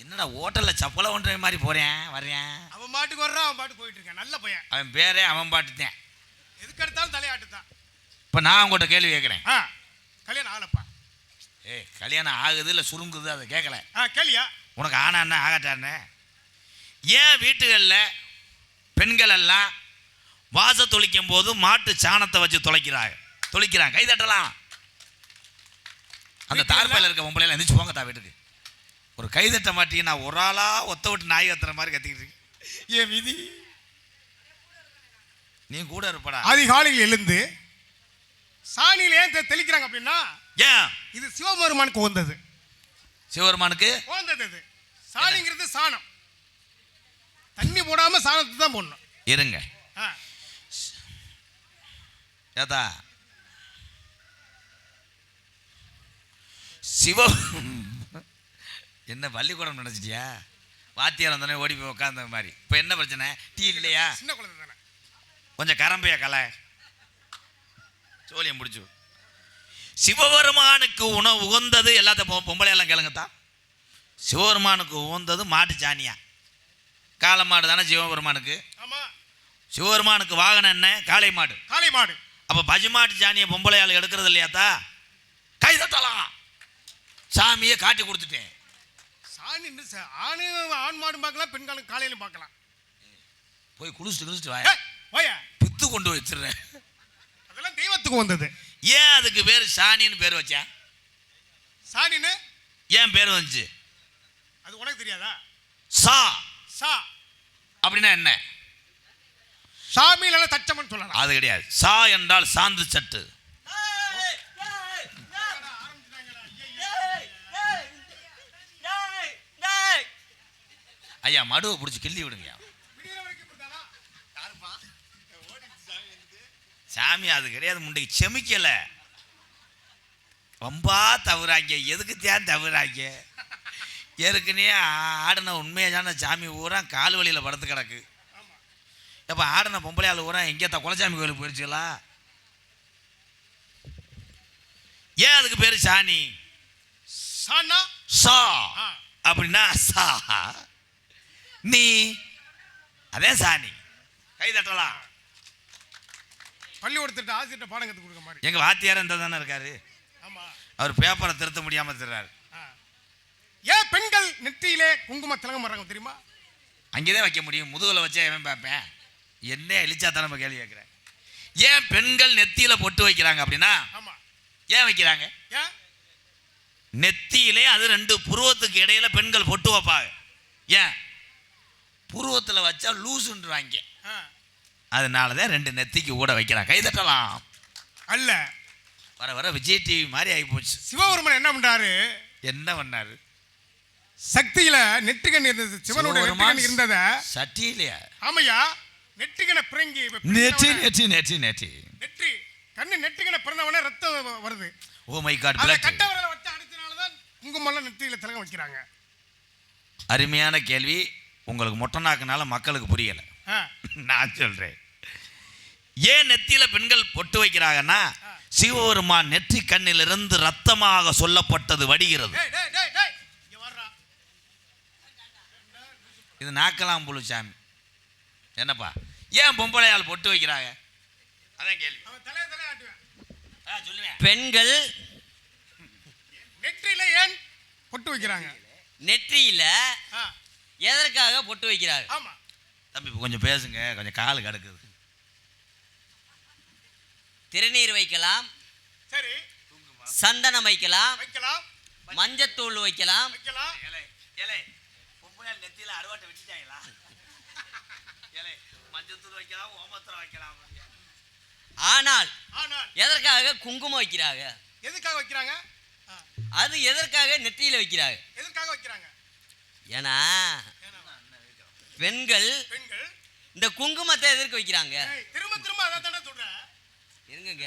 என்னடா ஹோட்டலில் சப்பலை ஒன்ற மாதிரி போகிறேன் வர்றேன். அவன் பாட்டுக்கு வர்றான், அவன் பாட்டுக்கு போயிட்டு இருக்கான். நல்ல பையன். அவன் பேரே அவன் பாட்டுத்தேன். எதுக்கு எடுத்தாலும் தலையாட்டு தான். இப்போ நான் உங்கள்கிட்ட கேள்வி கேட்குறேன். கல்யாணம் ஆகலப்பா. ஏய் கல்யாணம் ஆகுது இல்லை சுருங்குது அதை கேட்கல. கேளியா? உனக்கு ஆனான்னு ஆகட்டான்னு. ஏன் வீட்டுகளில் பெண்கள் எல்லாம் வாச தொளிக்கும் போது மாட்டு சாணத்தை வச்சு தொளிக்கிறாங்க? கை தட்டலாம். அந்த தார்பாயில் இருக்க பொம்பளைலாம் எந்திரிச்சு போங்க தா வீட்டுக்கு. ஒரு கை தட்ட மாட்டீங்க. நான் ஒரு ஆளா ஒத்த விட்டு நாய் கத்துற மாதிரி கத்திக்கிட்டு இருக்கேன். ஏன் விதி நீ கூட இருப்படா. அதிகாலையில் எழுந்து சாணியில் ஏன் தெளிக்கிறாங்க அப்படின்னா, ஏன் இது சிவபெருமானுக்கு உகந்தது. சிவபெருமானுக்கு உகந்தது இது. சாணிங்கிறது சாணம். தண்ணி போடாம சாணத்தை தான் போடணும். இருங்க ஏதா சிவ என்ன பள்ளிக்கூடம் நினைச்சிட்டியா? வாத்தியார் வந்தோடனே ஓடி போய் உட்காந்த மாதிரி. இப்போ என்ன பிரச்சனை? டீ இல்லையா? சின்ன குழந்தை தானே. கொஞ்சம் கரம்பையா கலை சோழியம் முடிச்சு. சிவபெருமானுக்கு உகந்தது எல்லாத்தையும் பொம்பளையெல்லாம் கேளுங்கத்தான். சிவபெருமானுக்கு உகந்தது மாட்டு சாணியா? காளை மாடு தானே சிவபெருமானுக்கு. சிவபெருமானுக்கு வாகனம் என்ன? காளை மாடு. காளை மாடு. அப்போ பஜுமாட்டு சாணியை பொம்பளையால் எடுக்கிறது இல்லையாத்தா? கை தட்டலாம். சாமியை காட்டி கொடுத்துட்டேன். சாணி ஆண் மாடும் பார்க்கலாம், பெண்களும் காலையிலும் பார்க்கலாம். போய் குளிச்சுட்டு வாயா பித்து கொண்டு வச்சிடுறேன். அதெல்லாம் தெய்வத்துக்கு வந்தது. ஏன் அதுக்கு பேர் சாணின்னு பேர் வச்சா? சாணின்னு ஏன் பேர் வந்துச்சு? அது உனக்கு தெரியாதா? சா சா அப்படின்னா என்ன? சாமியில தச்சமன் சொல்லலாம். அது கிடையாது. சா என்றால் சாந்து சட்டு. ஐயா மடுவை பிடிச்சி கிள்ளி விடுங்க. சாமி அது கிடையாது. முண்டைக்கு செமிக்கல ரொம்ப தவறாங்க. எதுக்கு தேன் தவறாங்க? ஏற்கனவே ஆடின உண்மையான சாமி ஊரா கால் வழியில் படுத்து கிடக்கு. எப்போ ஆடின பொம்பளையால் ஊரா எங்கேயா குலசாமி கோயிலுக்கு போயிடுச்சுங்களா? ஏன் அதுக்கு பேர் சாணி? சாணா சா அப்படின்னா சா நீ அதே சாணி. கை தட்டலாம். பள்ளிக்கூடத்திட்ட ஆசிரியர் பாடம் கற்றுக் கொடுக்க மாதிரி. எங்கள் வாத்தியார் இந்த தானே இருக்காரு. ஆமாம். அவர் பேப்பரை திருத்த முடியாமல் திருறாரு. ஏன் பெண்கள் நெற்றியிலே குங்கும திலகம் வர்றாங்க தெரியுமா? அங்கேதான் வைக்க முடியும். முதுகில் வச்சா எவன் பார்ப்பேன்? என்ன எலிச்சா தான் நம்ம கேள்வி கேட்குறேன். ஏன் பெண்கள் நெத்தியில் பொட்டு வைக்கிறாங்க அப்படின்னா? ஆமாம். ஏன் வைக்கிறாங்க? ஏன் நெத்தியிலே அது ரெண்டு புருவத்துக்கு இடையில பெண்கள் பொட்டு வைப்பாங்க. ஏன்? புருவத்தில் வச்சா லூசுன்றாங்க. அதனாலதான் ரெண்டு நெத்திக்கு கூட வைக்கிறாங்க. கை தட்டலாம். அல்ல வர வர விஜய் டிவி மாதிரி ஆகி போச்சு. சிவபெருமன் என்ன பண்றாரு? என்ன பண்ணாரு? சக்தியில நெற்றிகன் இருந்தது. சிவனுடைய நெற்றிகன் இருந்தத சட்டி இல்லையா? ஆமையா. நெற்றிகனை பிறங்கி நெற்றி நெற்றி நெற்றி நெற்றி நெற்றி கண்ணு நெற்றிகனை பிறந்தவனே ரத்தம் வருது. Oh my god. அதை கட்டவரல வச்சு அடிச்சனாலதான் குங்குமம்லாம் நெற்றியில திலகம் வைக்கிறாங்க. அருமையான கேள்வி. உங்களுக்கு மொட்டை நாக்குனால மக்களுக்கு புரியல. நான் சொல்றேன். ஏன் நெத்தியில பெண்கள் பொட்டு வைக்கிறாங்கன்னா, சிவபெருமான் நெற்றி கண்ணிலிருந்து ரத்தமாக சொல்லப்பட்டது வடிகிறது. இது நாக்கலாம் புழு சாமி. என்னப்பா ஏன் பொம்பளையால் பொட்டு வைக்கிறாங்க? அதான் கேள்வி. அவன் தலையை ஆட்டுவேன். சொல்லுவேன். பெண்கள் நெற்றியில ஏன் பொட்டு வைக்கிறாங்க? நெற்றியில ஆ, எதற்காக பொட்டு வைக்கிறாங்க? ஆமா. தம்பி இப்போ கொஞ்சம் பேசுங்க, கொஞ்சம் காலு கிடக்குது. திருநீர் வைக்கலாம், சரி, சந்தனம் வைக்கலாம், வைக்கலாம், மஞ்சத்தூள் வைக்கலாம். வைக்கலாம். ஏலே பொம்பளை நெத்தியில அறுவாட்டை வச்சுட்டாங்களா? ஏலே மஞ்சத்தூள் வைக்கலாம், ஓமத்தூள் வைக்கலாம். ஆனால் ஆனால் எதற்காக குங்குமம் வைக்கிறாங்க? எதுக்காக வைக்கிறாங்க? ஆ, அது எதற்காக நெற்றியில வைக்கிறாங்க? எதுக்காக வைக்கிறாங்க? ஏன்னா ஏன்னா, பெண்கள் பெண்கள் இந்த குங்குமத்தை எதற்கு வைக்கிறாங்க? ஏய், திரும்ப திரும்ப அதை தானே சொல்றேன். இருங்க.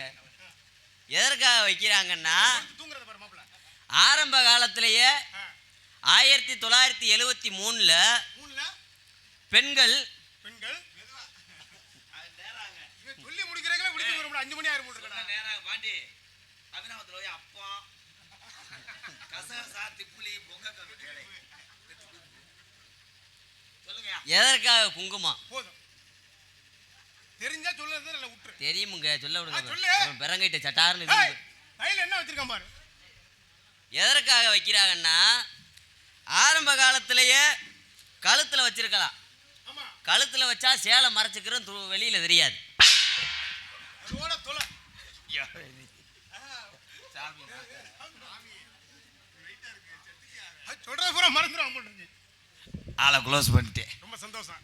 எதற்காக வைக்கிறாங்கன்னா தூங்குறத பாரு மாப்பிள்ள. ஆரம்ப காலத்திலேயே ஆ, 1973ல மூணுல பெண்கள் பெண்கள் இவன் சொல்லி முடிக்கிறீங்களா? முடிச்சு போறோம்ல 5 மணி 6 போட்டுருக்கா. நேரம் பாண்டி அபிநாமத்தில் போய் அப்பா கசகசா திப்புளி பொங்க சொல்லுங்க. எதற்காக குங்குமம்? போதும், தெரிஞ்சா சொல்லுறது இல்ல விட்டுரு. தெரியுமுங்க, சொல்ல விடுங்க. சொல்லு. பெரங்கிட்ட சட்டார்னு ஏய், கையில என்ன வச்சிருக்கான் பாரு. எதற்காக வைக்கிறாங்கன்னா ஆரம்ப காலத்திலேயே கழுத்துல வச்சிருக்கலாம். ஆமா, கழுத்துல வச்சா சேலை மறைச்சிக்கிறோம், வெளியில தெரியாது. அதோட தொலை. சொல்றது பூரா மறந்துடும் போட்டு. ஆளை க்ளோஸ் பண்ணிட்டேன். ரொம்ப சந்தோஷம்.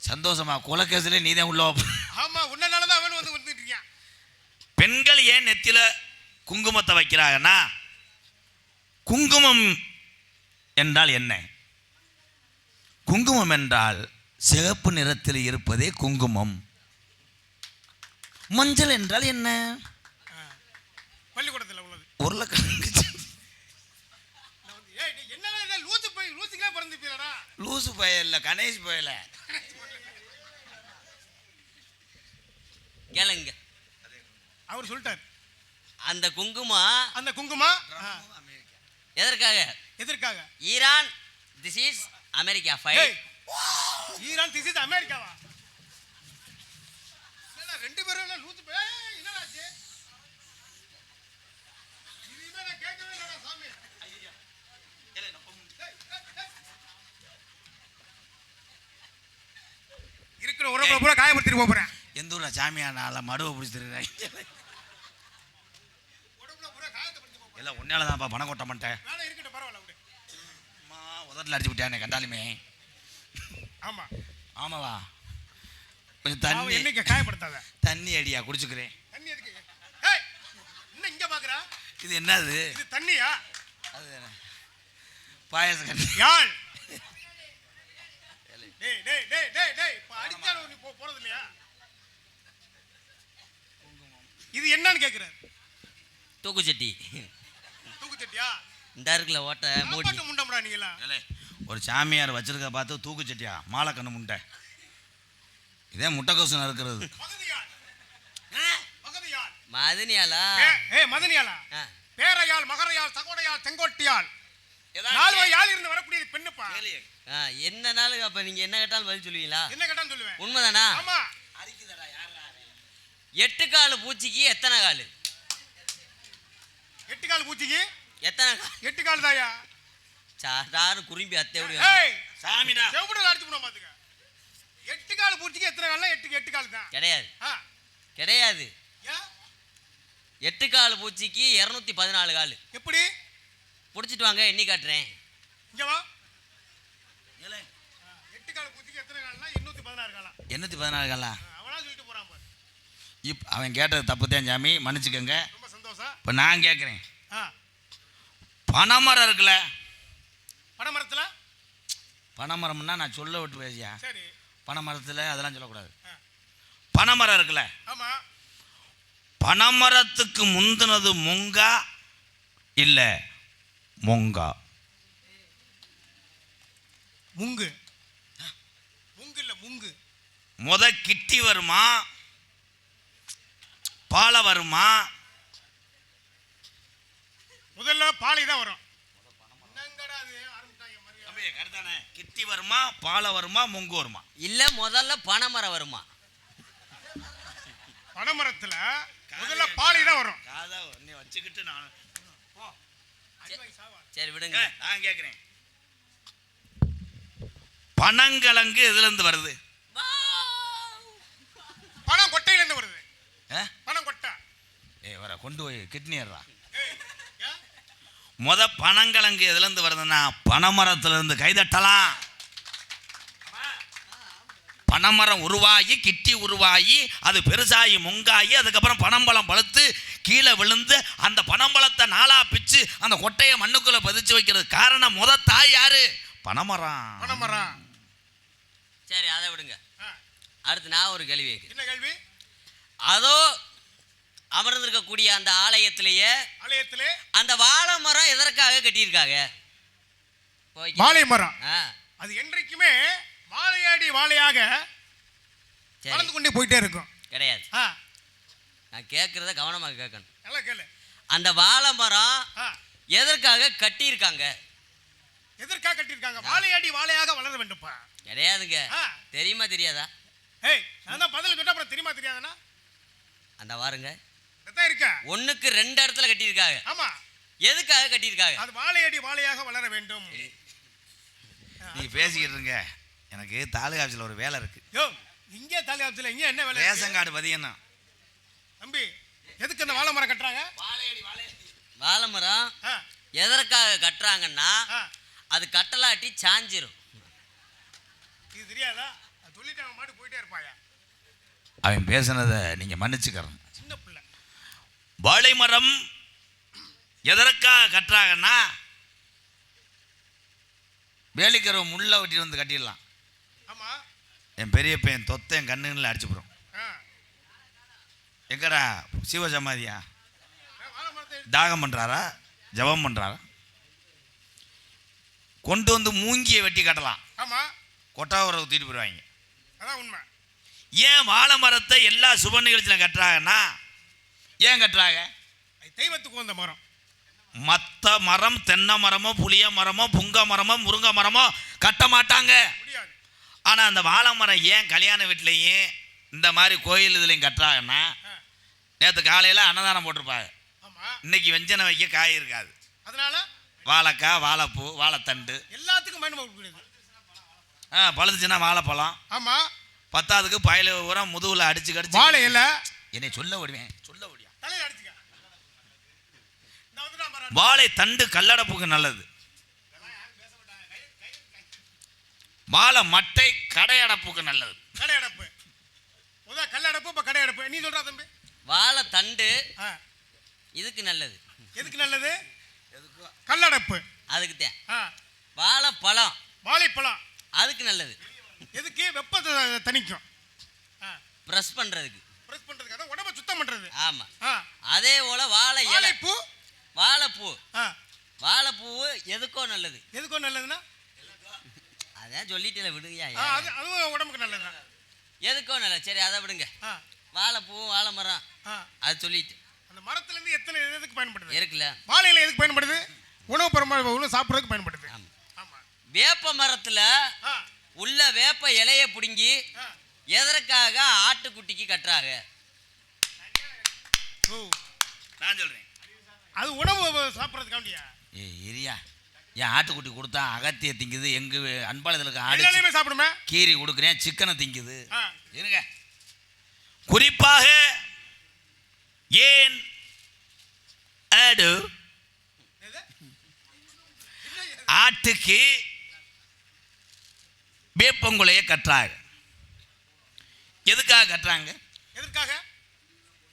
சந்தோஷமா குலக்கேசிலே நீ தான் உள்ள வா. ஆமா, உன்னனாலதான் அவன் வந்து வந்துட்டு இருக்கான். பெண்கள் ஏன் நெத்தில குங்குமத்தை வைக்கிறாங்கன்னா, குங்குமம் என்றால் என்ன? குங்குமம் என்றால் சிவப்பு நிறத்தில் இருப்பதே குங்குமம். மஞ்சள் என்றால் என்ன? பள்ளிக்கூடத்தில் உள்ளது. உருளைக்கிழங்கு. ஏய், நீ என்னடா இதை லூசு போய் லூசுக்கே பிறந்துப்பீலடா. லூசு பயல, கணேஷ் பயல. கேளுங்க, அவர் சொல்லிட்டார். அந்த குங்குமம் அந்த குங்குமம் எதற்காக? எதற்காக? ஈரான், திஸ் இஸ் அமெரிக்கா ஏய், ஃபைல். ஈரான் திஸ் இஸ் அமெரிக்காவா? என்னடா ரெண்டு பேரும் என்ன லூசு போய் என்னடா ஆச்சு? இனிமே நான் கேட்கவே இல்லடா சாமி. இருக்கிற உறவுகளை பூரா காயப்படுத்திட்டு போறேன். எந்த ஊர்ல சாமியா நாள மடுவை பிடிச்சிருக்காங்க. உடம்புல பூரா காயப்படுத்தி போறேன். எல்லாம் உன்னாலதான்ப்பா பணம் கொட்ட மாட்டேன். வேலை இருக்கட்டும், பரவாயில்ல விடு. அம்மா உதட்டில் அடிச்சு விட்டானே கண்டாலுமே. ஆமா, ஆமாவா? கொஞ்சம் அவன் தண்ணி என்னைக்கு காயப்படுத்தாத. தண்ணி அடியா குடிச்சுக்கிறேன். தண்ணி எதுக்கு? ஏய், என்ன இங்க பாக்குறா? இது என்னது? இது தண்ணியா? அது பாயச கண்ணி. யாழ். டேய் டேய் டேய் டேய் டேய், இப்ப அடிச்சா நீ போறது இல்லையா? இது என்னன்னு கேக்குறாரு. தூக்குச்சட்டி. தூக்குச்சட்டியா? இந்த இருக்குல்ல ஓட்ட மூடி. சாப்பாட்டு முண்டம்டா நீங்களா? ஒரு சாமியார் வச்சிருக்க பார்த்து தூக்குச்சட்டியா மாலை கண்ணு முண்டை. இதே முட்டைக்கோசு இருக்கிறது. மகதியாள். மகதியாள். மதுனியாலா? ஏய் மதனியாளா? பேரையாள், மகரையாள், சகோடையாள், செங்கோட்டியாள். 4 யாழ் இருந்து வரக்கூடிய பெண்ணுப்பா. என்ன நாள் அப்ப நீங்க என்ன கேட்டாலும் பதில் சொல்லுவீங்களா? என்ன கேட்டான்னு சொல்லுவேன். உண்மைதானா? ஆமா. 8 கால் பூச்சிக்கு எத்தனை கால்? 8 கால் பூச்சிக்கு எத்தனை கால்? 8 கால் தாயா? சாதாரண குறும்பி அத்தை எப்படி? ஏய், சாமிடா. செவுடல அடிச்சு போட பாத்துக்க. 8 கால் பூச்சிக்கு எத்தனை கால்னா 8 கால் தான். கிடையாது, ஆ, கிடையாது. ஏன்? 8 கால் பூச்சிக்கு 214 கால். எப்படி? புடிச்சிட்டு வாங்க, எண்ணி காட்டுறேன். இங்க வா. 8 கால் பூச்சிக்கு எத்தனை கால்னா 816 காலா? 814 காலா? அவனா சொல்லிட்டு போறான் பாரு. அவன் கேட்டது தப்பு தான் சாமி, மன்னிச்சுக்கோங்க. ரொம்ப சந்தோஷம். இப்போ நான் கேட்குறேன். ஆ, பனைமரம் இருக்குல்ல, பனைமரத்துல? பனைமரம்னா நான் சொல்ல விட்டு பேசியா? சரி. பனைமரத்தில் அதெல்லாம் சொல்லக்கூடாது. ஆ. பனைமரம் இருக்குல்ல, ஆமா. பனைமரத்துக்கு முந்தினது முங்கா இல்ல மொங்கா? முங்கு. முங்கு இல்ல முங்கு. முத கிட்டி வருமா, பாலை வருமா? முதல்ல பாலை தான் வரும். என்னங்கடா அது ஆரம்பிட்டாங்க மரியாதை. கிட்டி வருமா, பாலை வருமா, மொங்கு வருமா? இல்ல முதல்ல பனைமரம் வருமா? பனைமரத்துல முதல்ல பாலை தான் வரும். காதா நீ வச்சுக்கிட்டு நான் சரி விடுங்க. நான் கேட்குறேன், பனங்கிழங்கு எதுல இருந்து வருது? பணம் கொட்டையில இருந்து வருது. பணம் கொட்டை. வர கொண்டு போய் கிட்னி ஏறா. முத பனங்கிழங்கு எதுல இருந்து வருதுன்னா பனைமரத்துல இருந்து. கைதட்டலாம். பனைமரம் உருவாகி கிட்டி உருவாகி அது பெருசாகி முங்காகி அதுக்கப்புறம் பனம்பழம் பழுத்து கீழே விழுந்து அந்த பனம்பழத்தை நாளா பிச்சு அந்த கொட்டையை மண்ணுக்குள்ள பதிச்சு வைக்கிறது காரணம் முத தாய் யாரு? பனைமரம். பனைமரம். சரி அதை விடுங்க. அடுத்து நான் ஒரு கேள்வி கேட்கிறேன். என்ன கேள்வி? அதோ அமர்ந்திருக்கக்கூடிய அந்த ஆலயத்திலேயே அந்த வாழை மரம் எதற்காக கட்டியிருக்காங்க? வாழை மரம் அது என்றைக்குமே வாழையாடி வாழையாக வளர்ந்து கொண்டே போயிட்டே இருக்கும். கிடையாது. நான் கேட்கறத கவனமாக கேட்கணும். நல்லா கேளு. அந்த வாழை மரம் எதற்காக கட்டியிருக்காங்க? எதற்காக கட்டியிருக்காங்க? வாழையாடி வாழையாக வளர வேண்டும்ப்பா. கிடையாதுங்க. தெரியுமா தெரியாதா? ஏய் நான் தான் பதில் கேட்டா அப்புறம் தெரியுமா தெரியாதுன்னா அந்த வாருங்க அதான் இருக்கா. ஒண்ணுக்கு 2 இடத்துல கட்டியிருக்காங்க. ஆமா. எதுக்காக கட்டியிருக்காங்க? அது வாழையடி வாழையாக வளர வேண்டும். நீ பேசிக்கிட்டு இருங்க, எனக்கு தாலுகா ஆஃபீஸில் ஒரு வேலை இருக்கு. யோ இங்கே தாலுகா ஆஃபீஸில் இங்கே என்ன வேலை? ரேஷன் கார்டு பதியன்னா. தம்பி எதுக்கு அந்த வாழை மரம் கட்டுறாங்க? வாழை மரம் எதற்காக கட்டுறாங்கன்னா அது கட்டலாட்டி சாஞ்சிரும். இது தெரியாதா? சொல்லிட்டு அவன் மாட்டு போயிட்டே இருப்பாயா? அவன் பேசுனதை நீங்க மன்னிச்சுக்கிறோம். சின்ன பிள்ளை. வாழை மரம் எதற்காக கட்டுறாங்கன்னா வேலிக்கிற முள்ள வெட்டி வந்து கட்டிடலாம். ஆமா. என் பெரிய பையன் தொத்த என் கண்ணுங்களில் அடிச்சு போடும். எங்கடா சிவசமாதியா தாகம் பண்றாரா ஜபம் பண்றாரா? கொண்டு வந்து மூங்கியை வெட்டி கட்டலாம். ஆமா. கொட்டாவரை தூக்கிட்டு போயிடுவாங்க. அதான் உண்மை. ஏன் வாழை மரத்தை எல்லா சுப நிகழ்ச்சியிலும் கட்டுறாங்கன்னா ஏன் கட்டுறாங்க? தெய்வத்துக்கு வந்த மரம். மற்ற மரம் தென்னை மரமோ புளிய மரமோ புங்க மரமோ முருங்கை மரமோ கட்ட மாட்டாங்க. ஆனால் அந்த வாழை மரம் ஏன் கல்யாண வீட்லையும் இந்த மாதிரி கோயில் இதுலையும் கட்டுறாங்கன்னா நேற்று காலையில் அன்னதானம் போட்டிருப்பாங்க. இன்னைக்கு வெஞ்சனை வைக்க காய் இருக்காது. அதனால வாழைக்காய் வாழைப்பூ வாழைத்தண்டு எல்லாத்துக்கும் பயன்படுத்தக்கூடியது. பழுதுச்சுன்னா வாழைப்பழம். ஆமா. பத்தாவதுக்கு பயில உரம் முதுகுல அடிச்சு கடிச்சு வாழை இலை என்னை சொல்ல விடுவேன் சொல்ல முடியும். வாழை தண்டு கல்லடப்புக்கு நல்லது. வாழை மட்டை கடையடப்புக்கு நல்லது. கடையடப்பு முதல் கல்லடப்பு இப்ப கடையடப்பு. நீ சொல்றா தம்பி? வாழை தண்டு இதுக்கு நல்லது. எதுக்கு நல்லது? கல்லடப்பு அதுக்கு தான். வாழைப்பழம் வாழைப்பழம் அதுக்கு நல்லது. எதுக்கு? வெப்பத்தை தணிக்கும். பிரஸ் பண்றதுக்கு. பிரஸ் பண்றதுக்கு அதான் உடம்ப சுத்தம் பண்றது. ஆமா. அதே போல வாழை வாழைப்பூ வாழைப்பூ வாழைப்பூ எதுக்கோ நல்லது. எதுக்கோ நல்லதுன்னா அதான் சொல்லிட்டு விடுங்க. அதுவும் உடம்புக்கு நல்லது. எதுக்கோ நல்லது. சரி அதை விடுங்க. வாழைப்பூ வாழை மரம் அது சொல்லிட்டு அந்த மரத்துல இருந்து எத்தனை எதுக்கு பயன்படுது இருக்குல்ல? வாழையில எதுக்கு பயன்படுது? உணவு பரமாற்ற சாப்பிட்றதுக்கு பயன்படுது. ஆமா. வேப்ப மரத்துல உள்ள வேப்ப இலைய பிடுங்கி எதற்காக ஆட்டுக்குட்டிக்கு கட்டுறாங்க? நான் சொல்றேன் அது உணவு சாப்பிட்றதுக்காண்டியா? ஏரியா என் ஆட்டுக்குட்டி கொடுத்தா அகத்திய திங்குது. எங்க அன்பாளர்களுக்கு ஆடு சாப்பிடுமே. கீரி கொடுக்குறேன் சிக்கனை திங்குது. இருங்க. குறிப்பாக ஏன் ஆடு ஆட்டுக்கு வேப்பங்குலைய கட்டுறாங்க. எதுக்காக கட்டுறாங்க? எதற்காக?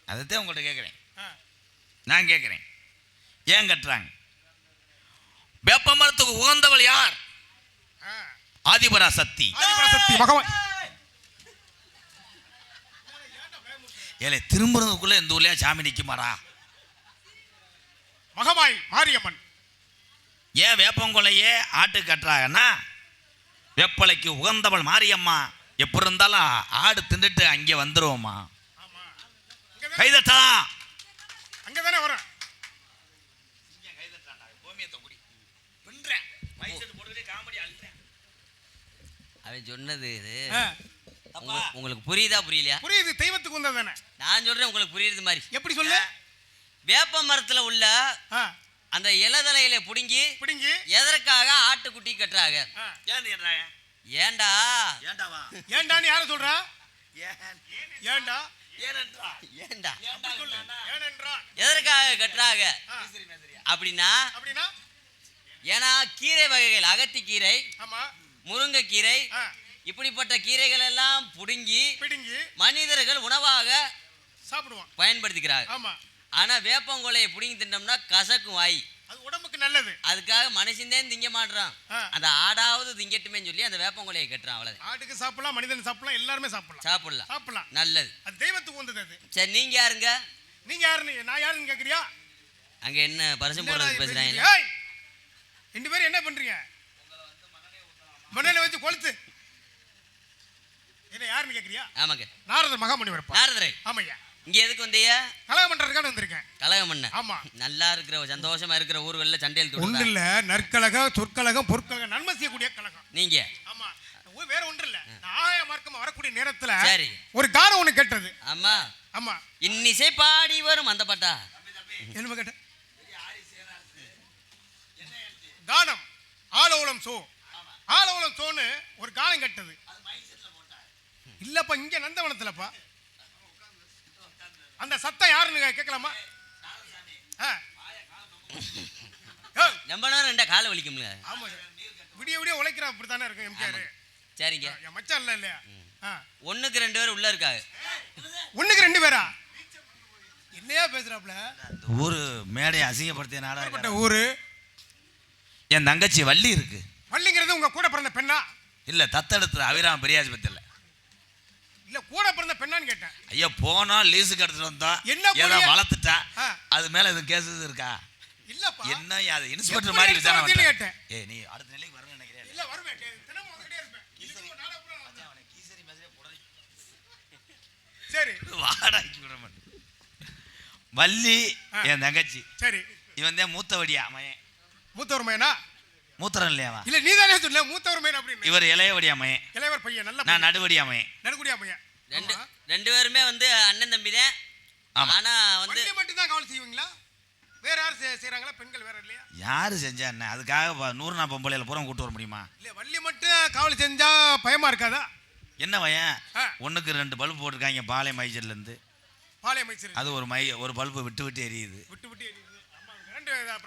அதைத்தான் உங்கள்கிட்ட கேட்குறேன். நான் கேட்குறேன் ஏன் கட்டுறாங்க? வேப்ப மரத்துக்கு உகந்தவள் யார்? ஆதிபராசக்தி. ஆதிபராசக்தி பகவான். ஏலே திரும்புறதுக்குள்ள இந்த ஊர்லயா சாமி நிக்குமாடா? மகமாய் மாரியம்மன். ஏன் வேப்பங்குலையே ஆட்டு கட்டுறாங்கன்னா வேப்பலைக்கு உகந்தவள் மாரியம்மா. எப்படி இருந்தாலும் ஆடு தின்னுட்டு அங்கே வந்துருவோமா? கைதட்டா அங்கதானே வரும். அவன் சொன்னது இது உங்களுக்கு புரியுதா புரியலையா? புரியுது, தெய்வத்துக்கு உந்தது தானே. நான் சொல்றேன் உங்களுக்கு புரியுது மாதிரி. எப்படி சொல்லு? வேப்ப மரத்துல உள்ள அந்த இலதலையில புடுங்கி எதற்காக ஆட்டுக்குட்டி கட்டுறாங்க? ஏண்டா ஏண்டான்னு யார சொல்றா? ஏண்டா ஏண்டா எதற்காக கட்டுறாங்க அப்படின்னா, ஏன்னா கீரை வகைகள், அகத்திக்கீரை, முருங்கைக்கீரை, இப்படிப்பட்ட கீரைகள் எல்லாம் புடுங்கி மனிதர்கள் உணவாக சாப்பிடுவாங்க, பயன்படுத்திக்கிறாங்க. ஆனா வேப்பங்கொலையை புடுங்கி தின்னோம்னா கசக்கும் வாய், அது உடம்புக்கு நல்லது. அதுக்காக மனுஷன் திங்க மாட்டான், அந்த ஆடாவது திங்கட்டுமே சொல்லி அந்த வேப்பங்கொலையை கட்டுறான். அவ்வளவு. ஆட்டுக்கு சாப்பிடலாம், மனிதன் சாப்பிடலாம், எல்லாருமே சாப்பிடலாம். நல்லது. அது தெய்வத்துக்கு வந்தது அது. சரி, நீங்க யாருங்க? நீங்க யாருன்னு நான் யாருன்னு கேக்குறியா? அங்க என்ன பரிசம் போடுறது பேசுறாங்க? ரெண்டு பேரும் என்ன பண்றீங்க? மண்ணில வச்சு கொளுத்து. என்ன யாருன்னு கேக்குறியா? ஆமாங்க, நாரதர் மகாமுனிவர். நாரதரே. ஆமாய்யா. இங்க எதுக்கு வந்தீங்க? கலகம் பண்றதுக்காக வந்திருக்கேன். கலகம் பண்ண? ஆமா. நல்லா இருக்கிற சந்தோஷமா இருக்கிற ஊர்களில் சண்டையில் ஒன்று இல்ல, நற்கலகம், சொற்கலகம், பொற்கலகம், நன்மை செய்யக்கூடிய கலகம் நீங்க. ஆமா, வேற ஒன்று இல்ல. ஆய மார்க்கம் வரக்கூடிய நேரத்துல சரி ஒரு கானம் ஒண்ணு கேட்டது. ஆமா ஆமா. இன்னிசை பாடி வரும் அந்த பாட்டா? என்ன கேட்ட கானம்? ஆலோலம் சோ, ஆலோலம் சோன்னு ஒரு கானம் கேட்டது. இல்லப்பா, இங்க நந்தவனத்துலப்பா. அந்த சத்தம் யாருன்னு கேட்கலாமா? ரொம்ப நேரம் ரெண்டா காலை வலிக்கும்ல. ஆமா, விடிய விடிய உழைக்கிறா, அப்படித்தானே இருக்கும் எம்கேஆர். சரிங்க, என் மச்சான் இல்ல இல்லையா? ஒண்ணுக்கு 2 பேர் உள்ள இருக்காங்க. ஒண்ணுக்கு 2 பேரா? என்னையா பேசுறாப்ல? ஊரு மேடையை அசிங்கப்படுத்திய நாடா ஊரு. என் தங்கச்சி வள்ளி இருக்கு. வள்ளிங்கிறது உங்க கூட பிறந்த பெண்ணா? இல்ல, தத்தெடுத்து அபிராம பெரியாஸ்பத்திரியில. இல்ல, கூட பிறந்த பெண்ணான்னு கேட்டேன். ஐயா, போனா லீஸுக்கு எடுத்துட்டு வந்தோம், என்ன வளர்த்துட்டா, அது மேல எதுவும் கேஸ் இருக்கா? இல்லப்பா, என்ன அது இன்ஸ்பெக்டர் மாதிரி விசாரணை கேட்டேன். ஏய், நீ அடுத்த நிலைக்கு வரணும்னு நினைக்கிறேன். இல்ல, வருவேன், தினமும் வந்துட்டே இருப்பேன். சரி, வாடாக்கி விட மாட்டேன். வள்ளி என் தங்கச்சி. சரி, இவன் தான் மூத்தவடியா மயன். மூத்தவர் மயனா? மூத்தரம் இல்லையாவா? இல்ல, நீதானே சொல்ல மூத்தவர் மயன் அப்படின்னு. இவர் இளையவடியா மயன். இளையவர் பையன். நல்ல, நான் நடுவடியா மயன். நடுக்குடியா பையன். ரெண்டு பேருமே வந்து அண்ணன் தம்பி தான். ஆனா வந்து வள்ளி மட்டும் தான் காவல் செய்வீங்களா? வேற யார் செய்யறாங்களா? பெண்கள் வேற இல்லையா? யாரு செஞ்சா என்ன? அதுக்காக 100 பொம்பளையில பூரா கூட்டு வர முடியுமா? இல்ல, வள்ளி மட்டும் காவல் செஞ்சா பயமா இருக்காதா? என்ன பையன்? ஒண்ணுக்கு 2 பல்பு போட்டிருக்காங்க பாளையம் மைச்சர்ல இருந்து. பாளையம் மைச்சர். அது ஒரு பல்பு விட்டு விட்டு எரியுது. விட்டு விட்டு எரியுது.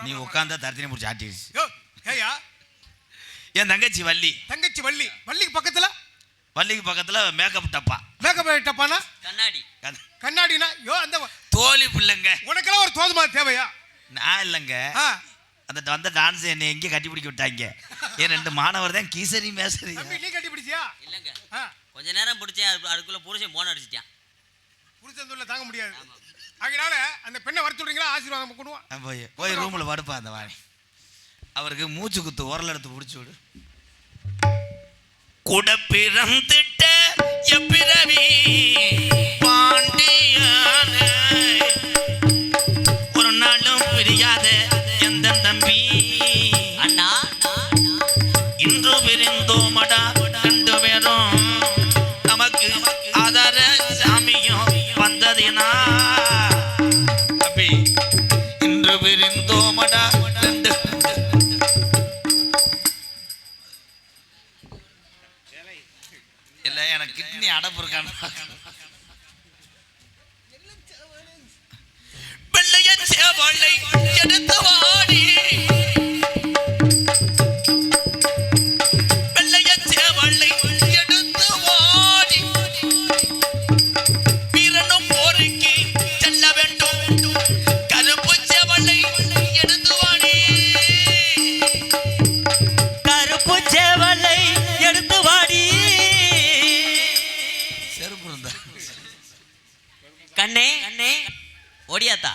நீ உட்கார்ந்தா தரத்தினே முடிச்சு ஆட்டிடுச்சு. ஏயா, என் தங்கச்சி வள்ளி. தங்கச்சி வள்ளி. வள்ளிக்கு பக்கத்துல மேக்கப் டப்பா. மேக்கப் டப்பானா? கண்ணாடி. கண்ணாடினா? அந்த தோழி பிள்ளைங்க. உனக்கெல்லாம் ஒரு தோதுமா தேவையா? நான் இல்லைங்க, அந்த வந்த டான்ஸ் என்னை எங்கே கட்டி பிடிக்க விட்டாங்க. என் 2 மாணவர் தான் கீசரி மேசரி. நீ கட்டி பிடிச்சியா? இல்லைங்க, கொஞ்ச நேரம் பிடிச்சேன், அதுக்குள்ள புருஷன் போன் அடிச்சிட்டான். புருஷன் சொல்ல தாங்க முடியாது. அதனால அந்த பெண்ணை வர சொல்றீங்களா? ஆசீர்வாதம் கொடுவோம். போய் ரூம்ல படுப்பா. அந்த வாணி அவருக்கு மூச்சு குத்து உரல் எடுத்து பிடிச்சி விடு. குடப்பிரம் திட்ட எப்பிரவி பாண்டியான ஒரு நாளும் பிரியாத எந்த தம்பி அண்ணா, இன்று பிரிந்தோமடா 2 பேரும், நமக்கு ஆதார சாமியும் வந்ததினா தம்பி, இன்று பிரிந்தோமடா 2. இல்ல, எனக்கு கிட்னி அடப்பு இருக்கான. வெள்ளைய சேவலை எடுத்து வாடி, வெள்ளைய சேவலை எடுத்து வாடி, வீரனும் போருக்கு செல்ல வேண்டும், கருப்பு சேவலை எடுத்து வாடி, கருப்பு சேவலை எடுத்து வாடி. செருப்பு இருந்தா கண்ணே ஓடியாத்தா.